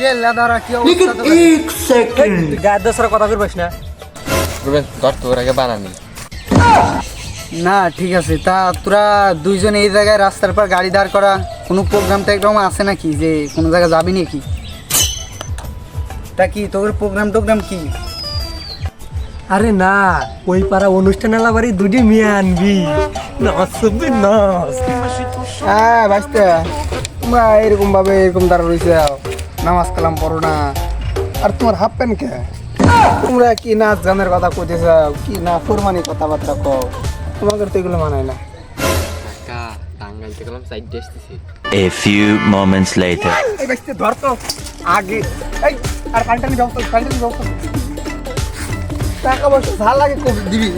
কিরে লাদারা কি অবস্থা তো? एक सेकंड গায়ের দোসরা কথা কইবস না। রুবেল ধর তোর আগে বানানি। না ঠিক আছে, তা তোরা দুইজন এই জায়গায় রাস্তার পর গাড়ি দাঁড় করা, কোনো প্রোগ্রাম টোগ্রাম আছে নাকি যে কোনো জায়গায় যাবি নাকি? তা কি তোর প্রোগ্রাম কি? আরে না, ওই পাড়া অনুষ্ঠান এলাবারই দুটি মেয়ে আনবি, নাচবি নাচ। হ্যাঁ বাঁচতে তোমরা এরকম ভাবে এরকম দাঁড়া রয়েছে, নামাজ কালাম পড়ো না, আর তোমার হাফ প্যান্ট কে? তোমরা কি নাচ গানের কথা কইতে চাও, কি না ফরমানি কথাবার্তা কও? তোমাদের তো এগুলো মানায় না। কাকা টাঙ্গাইল থেকে গেলাম সাইড দিয়ে আসতেছি। A few moments later এই বাঁচতে ধর তো আগে, এই আর কান্টানি যাও তো, কান্টানি যাও তো, টাকা পয়সা ঝাল লাগে দিবি।